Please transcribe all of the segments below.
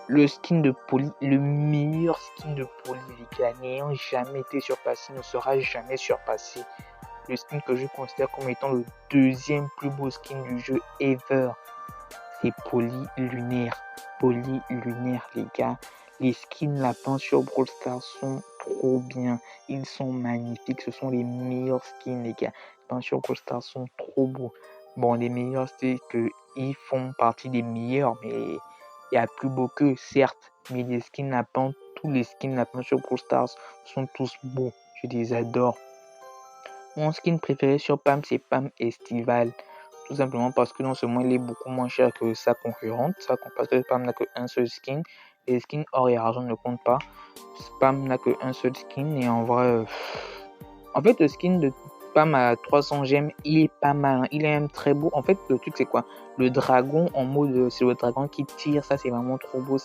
Le skin de Poli, le meilleur skin de Poli, les gars, n'ayant jamais été surpassé, ne sera jamais surpassé. Le skin que je considère comme étant le deuxième plus beau skin du jeu ever, c'est Poli Lunaire. Poli Lunaire, les gars. Les skins lapins sur Brawl Stars sont trop bien. Ils sont magnifiques. Ce sont les meilleurs skins, les gars. Les lapins sur Brawl Stars sont trop beaux. Bon, les meilleurs, c'est qu'ils font partie des meilleurs, mais il y a plus beau qu'eux, certes. Mais les skins lapins, tous les skins lapins sur Brawl Stars sont tous beaux. Je les adore. Mon skin préféré sur Pam, c'est Pam Estival. Tout simplement parce que non seulement il est beaucoup moins cher que sa concurrente, parce que Pam n'a qu'un seul skin. Les skins or et argent ne comptent pas. Pam n'a qu'un seul skin et en vrai... En fait, le skin de Pam à 300 gemmes, il est pas mal. Hein. Il est même très beau. En fait, le truc, c'est quoi? Le dragon en mode... C'est le dragon qui tire. Ça, c'est vraiment trop beau.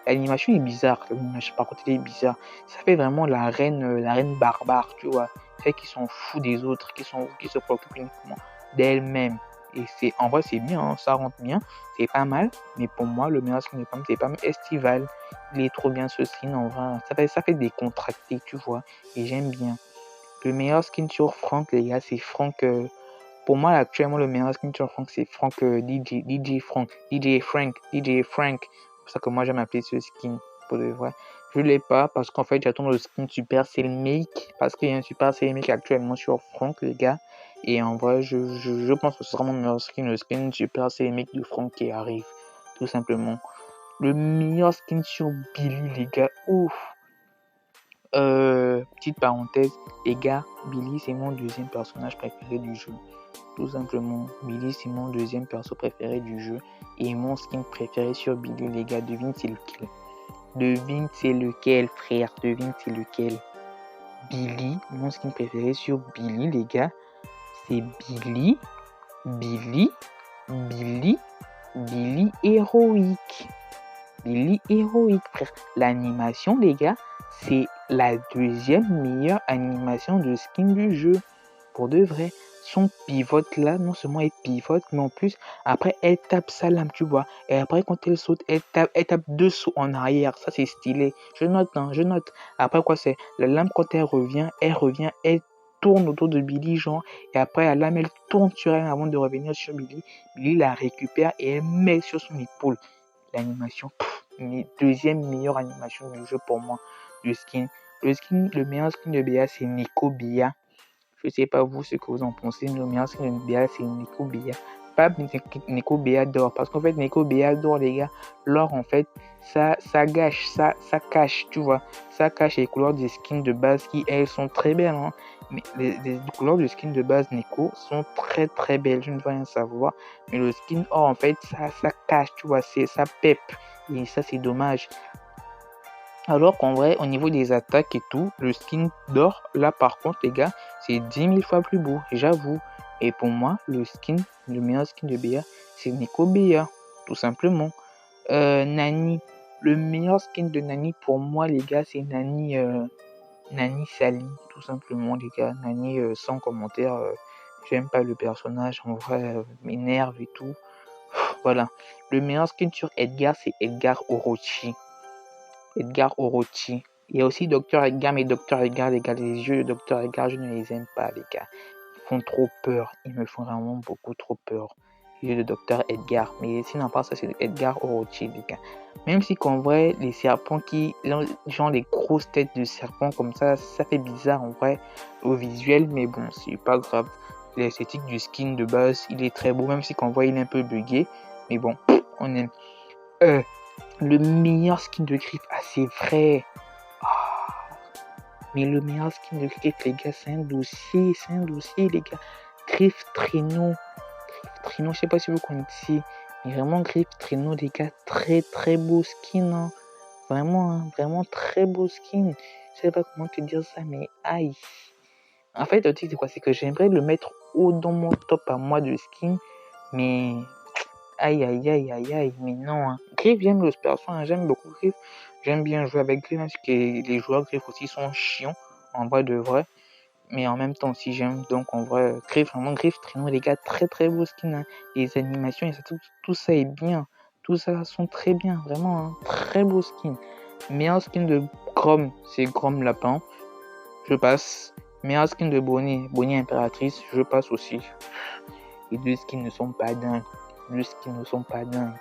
L'animation est bizarre. L'animation, par contre, il est bizarre. Ça fait vraiment la reine barbare, tu vois. Fait qu'ils sont fous des autres, qui se préoccupent uniquement d'elle-même. Et en vrai, c'est bien, hein, ça rentre bien, c'est pas mal. Mais pour moi, le meilleur skin de Pam, c'est Pam Estival. Il est trop bien ce skin, en vrai. Ça fait décontracté, tu vois. Et j'aime bien. Le meilleur skin sur Franck, les gars, c'est Franck. Pour moi, actuellement, le meilleur skin sur Franck, c'est Franck DJ Frank. DJ Frank. C'est pour ça que moi, j'aime appeler ce skin. Pour de vrai. Je l'ai pas parce qu'en fait, j'attends le skin Super Make. Parce qu'il y a un Super Make actuellement sur Franck, les gars. Et en vrai, je pense que ce sera mon meilleur skin, le skin Super Make de Franck qui arrive. Tout simplement. Le meilleur skin sur Billy, les gars. Ouf. Petite parenthèse, les gars, Billy c'est mon deuxième personnage préféré du jeu. Tout simplement, Billy c'est mon deuxième perso préféré du jeu. Et mon skin préféré sur Billy, les gars, devine c'est lequel. Devine c'est lequel, frère, devine c'est lequel. Billy, mon skin préféré sur Billy, les gars, c'est Billy héroïque. Billy héroïque, frère. L'animation, les gars, c'est la deuxième meilleure animation de skin du jeu. Pour de vrai. Son pivote là, non seulement elle pivote, mais en plus, après, elle tape sa lame, tu vois. Et après, quand elle saute, elle tape deux sauts en arrière. Ça, c'est stylé. Je note, hein, je note. Après, quoi, c'est la lame, quand elle revient, elle tourne autour de Billy, genre. Et après, la lame, elle tourne sur elle avant de revenir sur Billy. Billy la récupère et elle met sur son épaule. L'animation, deuxième meilleure animation du jeu pour moi. Le skin. Le meilleur skin de BA, c'est Nico Bia. Je sais pas vous ce que vous en pensez. Le meilleur skin de BA, c'est Nico Bia. Pas Nico Bia d'or. Parce qu'en fait, Nico Bia d'or, les gars, l'or, en fait, ça gâche, ça cache, tu vois. Ça cache les couleurs des skins de base qui, elles, sont très belles. Hein. Mais les couleurs de skin de base Nico sont très très belles. Je ne veux rien savoir. Mais le skin or, en fait, ça cache, tu vois. Ça pep. Et ça, c'est dommage. Alors qu'en vrai, au niveau des attaques et tout, le skin d'or, là par contre, les gars, c'est 10 000 fois plus beau, j'avoue. Et pour moi, le meilleur skin de BA, c'est Nico BA, tout simplement. Nani, le meilleur skin de Nani pour moi, les gars, c'est Nani Sally, tout simplement, les gars. Nani, sans commentaire, j'aime pas le personnage, en vrai, m'énerve et tout. Voilà. Le meilleur skin sur Edgar, c'est Edgar Orochi. Edgar Orochi. Il y a aussi Dr Edgar, mais Dr Edgar, les gars, les yeux de Dr Edgar, je ne les aime pas, les gars. Ils font trop peur. Ils me font vraiment beaucoup trop peur. Les yeux de Dr Edgar. Mais sinon, pas ça, c'est Edgar Orochi, les gars. Même si qu'en vrai, les serpents genre les grosses têtes de serpents comme ça fait bizarre en vrai au visuel, mais bon, c'est pas grave. L'esthétique du skin de base, il est très beau, même si qu'en vrai, il est un peu bugué. Mais bon, on aime. Le meilleur skin de Griff, c'est vrai. Oh. Mais le meilleur skin de Griff, les gars, c'est un dossier, les gars. Griff Traîneau, je sais pas si vous connaissez, mais vraiment Griff Traîneau, les gars, très très beau skin, hein. Vraiment très beau skin. Je sais pas comment te dire ça, mais aïe. En fait, le truc c'est quoi, c'est que j'aimerais le mettre haut dans mon top à moi de skin, mais aïe, mais non. Hein. Griff, j'aime le perso, hein, j'aime beaucoup Griff. J'aime bien jouer avec Griff, parce que les joueurs Griff aussi sont chiants, en vrai de vrai. Mais en même temps aussi, j'aime. Donc en vrai, Griff, vraiment Griff, Traîneau, les gars, très très beau skin. Hein. Les animations, et ça, tout ça est bien. tout ça sont très bien, vraiment un très beau skin. Meilleur skin de Grom, c'est Grom Lapin, je passe. Meilleur skin de Bonnie, Bonnie Impératrice, je passe aussi. Les deux skins ne sont pas dingues. Les deux skins ne sont pas dingues.